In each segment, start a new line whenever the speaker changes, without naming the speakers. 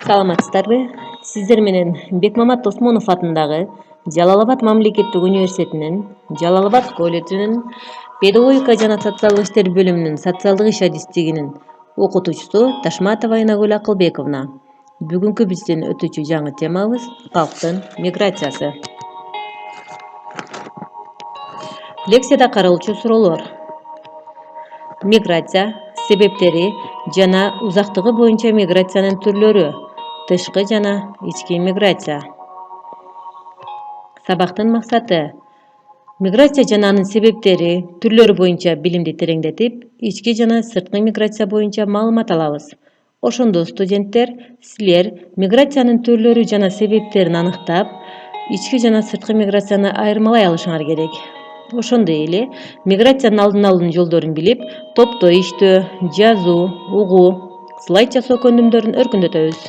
Саламатсыздарбы? Сиздер менен Бекмамат Осмонов атындагы Жалал-Абад мамлекеттик университетинин Жалал-Абад колледжинин педагогика жана социалдык иштер бөлүмүнүн социалдык иш адистигинин окутуучусу Ташматова Айнагүл Акылбековна. Бүгүнкү биздин өтүүчү жаңы темабыз калктын миграциясы. Лекцияда каралуучу суроолор: миграция себептери жана узактыгы боюнча миграциянын түрлөрү, тышкы жана ички миграция. Сабактын максаты: миграция жана анын себептери, түрлөрү боюнча билимди тереңдетип, ички жана сырткы миграция боюнча маалымат алабыз. Ошондо студенттер, силер миграциянын түрлөрү жана себептерин аныктап, ички жана сырткы миграцияны айырмалай алышыңар керек. Ошондой эле миграциянын алдын алуунун жолдорун билип, топто иштөө, жазуу, угуу, слайд жасоо көндүмдөрүн өркүндөтөбүз.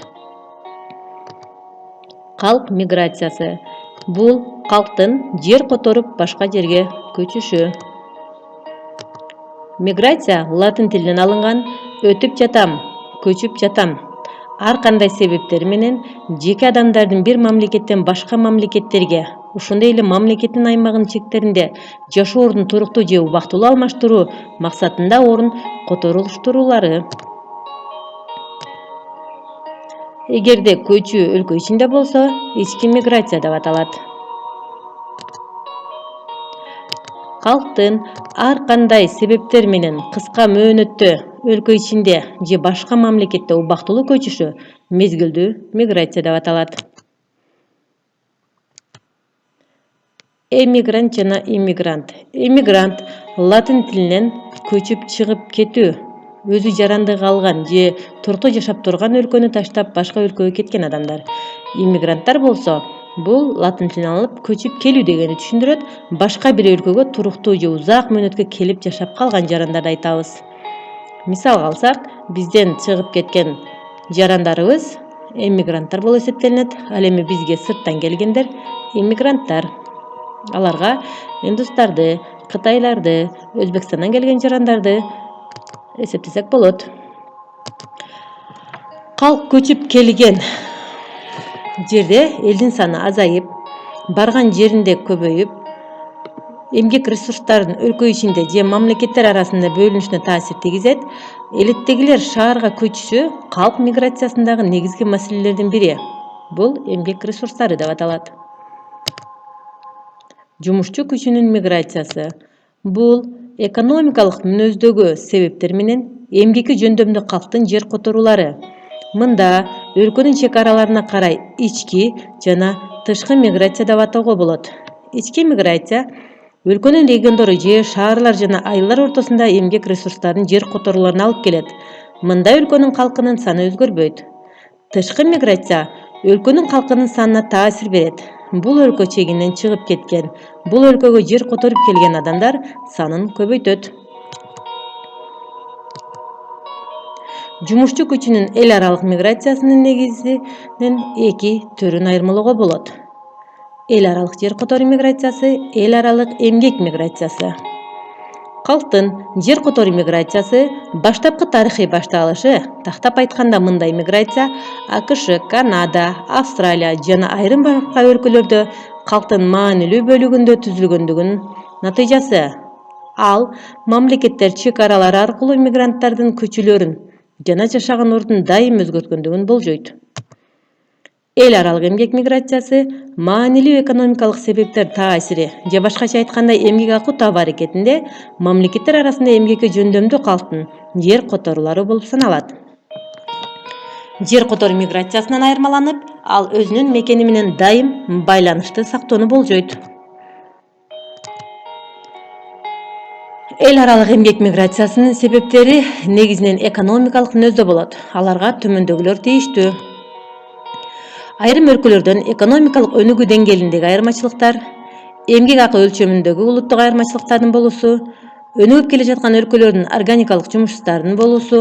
Калк миграциясы — бул калктын жер которуп башка жерге көчүшү. Миграция латын тилинен алынган өтүп жатам, көчүп жатам. Ар кандай себептер менен жеке адамдардын бир мамлекеттен башка мамлекеттерге, ошондой эле мамлекеттин аймагынын чектеринде жашоо ордун туруктуу же убактылуу алмаштыруу максатында орун которулуштуруулары. Эгерде көчүү өлкө ичинде болсо, ички миграция деп аталат. Калктын ар кандай себептер менен кыска мөөнөттө өлкө ичинде же башка мамлекетте убактылуу көчүшү мезгилдүү миграция деп аталат. Эмигрант жана иммигрант. Эмигрант латын тилинен көчүп чыгып кетүү, өзү жарандыгы алган же туруктуу жашап турган өлкөнү таштап башка өлкөгө кеткен адамдар. Иммигранттар болсо, бул латын тилинен алып көчүп келүү дегенди түшүндүрөт. Башка бир өлкөгө туруктуу же узак мөөнөткө келип жашап калган жарандарды айтабыз. Мисалга алсак, бизден чыгып кеткен жарандарыбыз эмигранттар болуп эсептелинет. Ал эми бизге сырттан келгендер иммигранттар. Аларга индустарды, кытайларды, Өзбекстандан келген жарандарды эсептесек болот. Калк көчүп келген жерде элдин саны азайып, барган жеринде көбөйүп, эмгек ресурстарынын өлкө ичинде же мамлекеттер арасында бөлүнүшүнө таасир тийгизет. Элеттегилер шаарга көчүшү калк миграциясындагы негизги маселелердин бири. Бул эмгек ресурстары деп аталат. Жумушчу күчүнүн миграциясы. Бул экономикалык мүнөздөгү себептер менен эмгекке жөндөмдүү калктын жер которуулары. Мында өлкөнүн чек араларына карай ички жана тышкы миграция деп атоого болот. Ички миграция өлкөнүн региондору же шаарлар жана айылдар ортосунда эмгек ресурстарынын жер которууларына алып келет. Мында өлкөнүн калкынын саны өзгөрбөйт. Тышкы миграция өлкөнүн калкынын санына таасир берет. Бул өлкө чегинен чыгып кеткен, бул өлкөгө жер которуп келген адамдар санын көбөйтөт. Жумушчу күчүнүн эл аралык миграциясынын негизинен эки түрүн айырмалоого болот. Эл аралык жер которуу миграциясы, эл аралык эмгек миграциясы. Калктын жер которуу миграциясы баштапкы тарыхый башталышы, тактап айтканда мындай миграция АКШ, Канада, Австралия жана айрым башка өлкөлөрдө калктын маанилүү бөлүгүндө түзүлгөндүгүнүн натыйжасы. Ал мамлекеттер чек аралары аркылуу мигранттардын көчүлөрүн жана жашаган ордун дайым өзгөрткөндүгүн болжойт. Эл аралык эмгек миграциясы маанилүү экономикалык себептер таасири же башкача айтканда эмгек акы табуу аракетинде мамлекеттер арасында эмгекке жөндөмдүү калктын жер которуулары болуп саналат. Жер которуу миграциясынан айырмаланып, ал өзүнүн мекени менен дайым байланышты сактоону болжойт. Эл аралык эмгек миграциясынын себептери негизинен экономикалык мүнөздө болот. Аларга төмөндөгүлөр тийиштүү. Айрым өлкөлөрдөн экономикалык өнүгүү деңгээлиндеги айырмачылыктар, эмгек акы өлчөмүндөгү улуттук айырмачылыктардын болуусу, өнүгүп келе жаткан өлкөлөрдүн органикалык жумушчустарынын болуусу,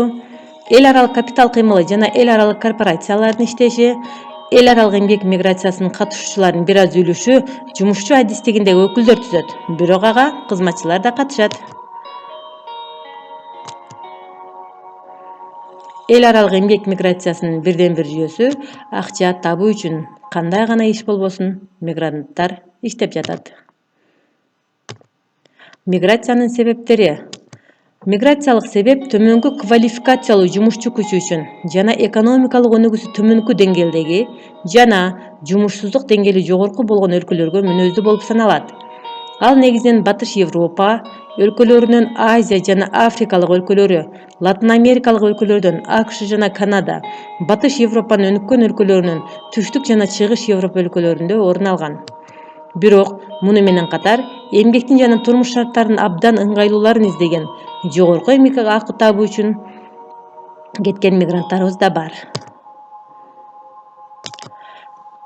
эл аралык капитал кыймылы жана эл аралык корпорациялардын иштеши, эл аралык эмгек миграциясынын катышуучуларынын бир аз үлүшү жумушчу адистигиндеги өкүлдөр түзөт, бирок ага кызматчылар да катышат. эл аралык эмгек миграциясынын бирден бир жүйөсү акча табуу үчүн кандай гана иш болбосун мигранттар иштеп жатат. Миграциянын себептери. Миграциялык себеп төмөнкү квалификациялуу жумушчу күчү үчүн жана экономикалык өнүгүүсү төмөнкү деңгээлдеги жана жумушсуздук деңгээли жогорку болгон өлкөлөргө мүнөздүү болуп саналат. Ал негизинен Батыш Европа өлкөлөрүнөн Азия жана Африкалык өлкөлөрү, Латын Америкалык өлкөлөрдөн АКШ жана Канада, Батыш Европанын өнүккөн өлкөлөрүнөн Түштүк жана Чыгыш Европа өлкөлөрүндө орун алган. Бирок муну менен катар эмгектин жана турмуш шарттарынын абдан ыңгайлууларын издеген, жогорку эмгек акы табуу үчүн кеткен мигранттарыбыз да бар.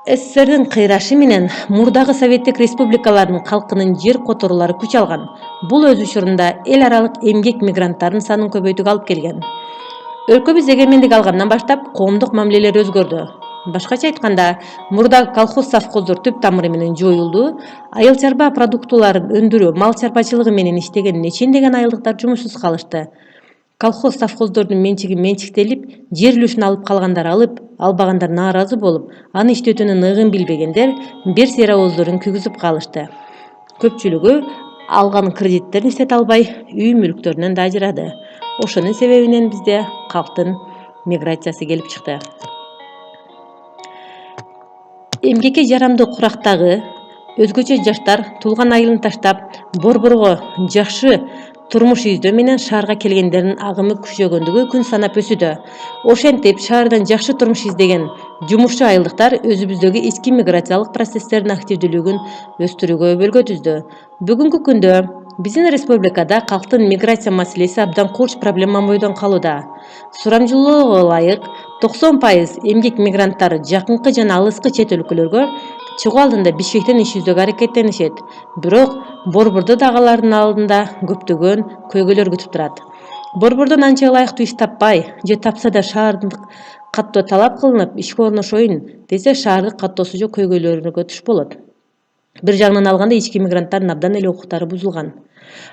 СССРдин кыйрашы менен мурдагы Советтик республикалардын калкынын жер которуулары күч алган. Бул өз учурунда эл аралык эмгек мигранттарынын санын көбөйтүүгө алып келген. Өлкөбүз эгемендик алгандан баштап коомдук мамилелер өзгөрдү. Башкача айтканда, мурдагы колхоз-совхоздор түп тамыры менен жоюлду, айыл чарба продуктууларын өндүрүү, мал чарбачылыгы менен иштеген нечендеген айылдыктар жумушсуз калышты. Колхоз-совхоздордун менчиги менчиктелип, жер үлүшүн алып калгандар алып, албагандар нааразы болуп, аны иштетүүнүн ыгын билбегендер бир сыйра ооздорун күйгүзүп калышты. Көпчүлүгү алган кредиттерин иштете албай, үй мүлктөрүнөн да ажырады. Ошонун себебинен бизде калктын миграциясы келип чыкты. Эмгекке жарамдуу курактагы өзгөчө жаштар туулган айылын таштап, борборго жакшы турмуш издөө менен шаарга келгендердин агымы күчөгөндүгү күн санап өсүүдө. Ошентип шаардан жакшы турмуш издеген жумушчу айылдыктар өзүбүздөгү ички миграциялык процесстердин активдүүлүгүн өстүрүүгө өбөлгө түздү. Бүгүнкү күндө биздин республикада калктын миграция маселеси абдан курч проблема бойдон калууда. Сурамжылоого ылайык 90% эмгек мигранттары жакынкы жана алыскы чет өлкөлөргө чыгуу алдында Бишкектен иш издөөгө аракеттенишет. Бирок борбордо дагы алардын алдында көптөгөн көйгөйлөр күтүп турат. Борбордон анча ылайыктуу иш таппай же тапса да шаардык каттоо талап кылынып, ишке орношоюн десе шаардык каттоосу жок көйгөйлөргө туш болот. Бир жагынан алганда ички мигранттардын абдан эле укуктары бузулган.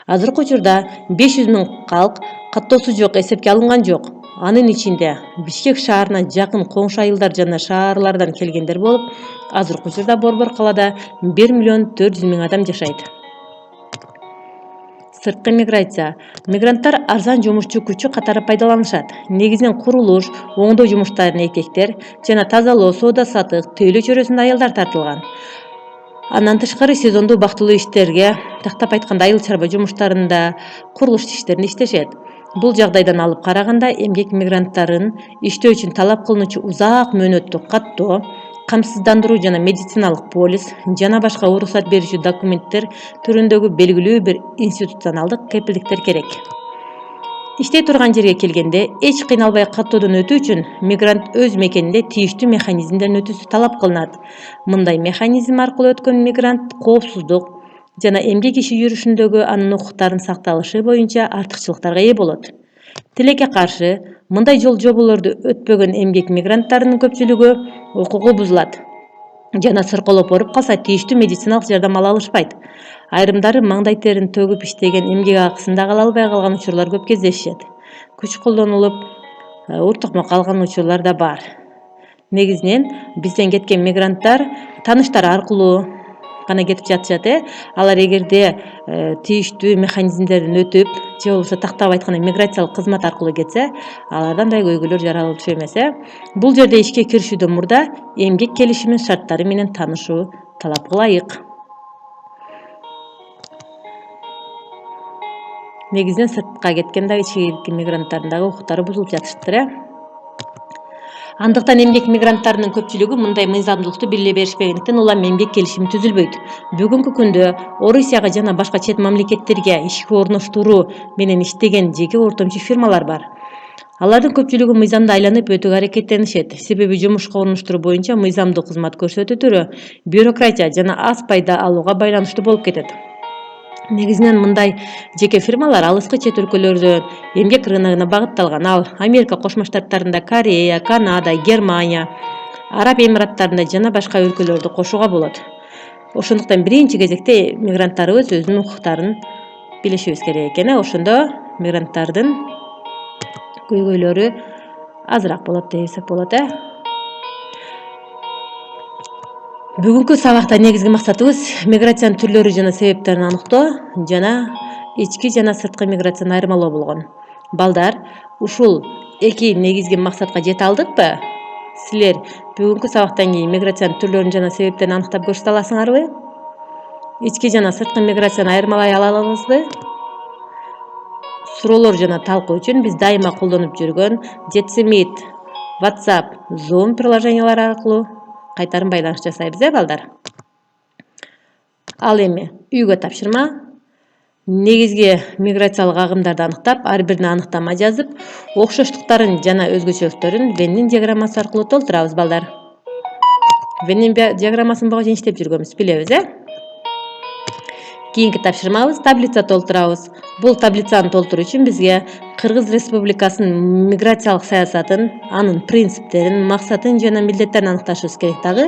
Азыркы учурда 500 000 калк каттоосу жок эсепке алынган жок. Анын ичинде Бишкек шаарына жакын коңшу айылдар жана шаарлардан келгендер болуп, азыркы учурда борбор калаада 1 400 000 адам жашайт. Сырткы миграция. Мигранттар арзан жумушчу күчү катары пайдаланышат. Негизинен курулуш, оңдоо жумуштарына эркектер жана тазалоо, соода сатык, тейлөө чөрөсүндө аялдар тартылган. Андан тышкары сезондуу бактылуу иштерге, тактап айтканда айыл чарба жумуштарында, курулуш иштеринде иштешет. Бул жагдайдан алып караганда эмгек мигранттарын иштөө үчүн талап кылынуучу узак мөөнөттүк каттоо, камсыздандыруу жана медициналык полис жана башка уруксат берүүчү документтер түрүндөгү белгилүү бир институционалдык кепилдиктер керек. Иштей турган жерге келгенде эч кыйналбай каттоодон өтүү үчүн мигрант өз мекенинде тийиштүү механизмдердин өтүүсү талап кылынат. Мындай механизм аркылуу өткөн мигрант коопсуздук жана эмгек иши жүрүшүндөгү анын укуктарынын сакталышы боюнча артыкчылыктарга ээ болот. Тилекке каршы, мындай жол-жоболорду өтпөгөн эмгек мигранттарынын көпчүлүгү укугу бузулат жана сыркоолоп ооруп калса тийиштүү медициналык жардам ала алышпайт. Айрымдары маңдай терин төгүп иштеген эмгек акысын дагы ала албай калган учурлар көп кездешет. Күч колдонулуп, уртукмакка алган учурлар да бар. Негизинен бизден кеткен мигранттар тааныштары аркылуу гана кетип жатышат. Алар эгерде тийиштүү механизмдерден өтүп, же болбосо тактап айтканда миграциялык кызмат аркылуу кетсе, аларда андай көйгөйлөр жаралып эмес. Бул жерде ишке киришүүдөн мурда эмгек келишимин шарттары менен таанышуу талапка ылайык. Негизинен сыртка кеткен дагы ички мигранттардын дагы укуктары бузулуп жатыштыр. Андыктан эмгек мигранттарынын көпчүлүгү мындай мыйзамдуулукту биле беришпегендиктен улам эмгек келишими түзүлбөйт. Бүгүнкү күндө Орусияга жана башка чет мамлекеттерге ишке орноштуруу менен иштеген жеке ортомчу фирмалар бар. Алардын көпчүлүгү мыйзамды айланып өтүүгө аракеттенишет. Себеби жумушка орноштуруу боюнча мыйзамдуу кызмат көрсөтүү түрү бюрократия жана аз пайда алууга байланыштуу болуп кетет. Негизинен мындай жеке фирмалар алыскы чет өлкөлөрдөн эмгек рыногуна багытталган. Ал Америка Кошмо Штаттарында, Корея, Канада, Германия, Араб Эмираттарында жана башка өлкөлөрдү кошууга болот. Ошондуктан биринчи кезекте мигранттарыбыз өзүнүн укуктарын билишибиз керек экен. Ошондо мигранттардын көйгөйлөрү азыраак болот десек болот. Бүгүнкү сабакта негизги максатыбыз миграциянын түрлөрү жана себептерин аныктоо жана ички жана сырткы миграцияны айырмалоо болгон. Балдар, ушул эки негизги максатка жете алдыкпы? Силер бүгүнкү сабактан кийин миграциянын түрлөрүн жана себептерин аныктап көрсөтө аласыңарбы? Ички жана сырткы миграцияны айырмалай алабызбы? Суроолор жана талкуу үчүн биз дайыма колдонуп жүргөн JetSmith, WhatsApp, Zoom приложениялары аркылуу кайтарым байланыш жасайбыз, балдар. Ал эми үйгө тапшырма. Негизги миграциялык агымдарды аныктап, ар бирине аныктама жазып, окшоштуктарын жана өзгөчөлүктөрүн Веннин диаграммасы аркылуу толтурабыз, балдар. Веннин диаграммасын буга чейин иштеп жүргөнбүз, билебиз, Кийинки тапшырмабыз таблица толтурабыз. Бул таблицаны толтуруу үчүн бизге Кыргыз Республикасынын миграциялык саясатын, анын принциптерин, максатын жана милдеттерин аныкташыбыз керек дагы.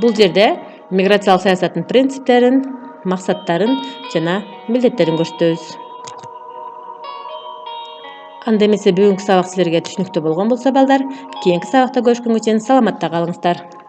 Бул жерде миграциялык саясаттын принциптерин, максаттарын жана милдеттерин көрсөтөбүз. Анда эмесе бүгүнкү сабак силерге түшүнүктүү болгон болсо, балдар, кийинки сабакта көрүшкөнгө чейин саламатта калыңыздар.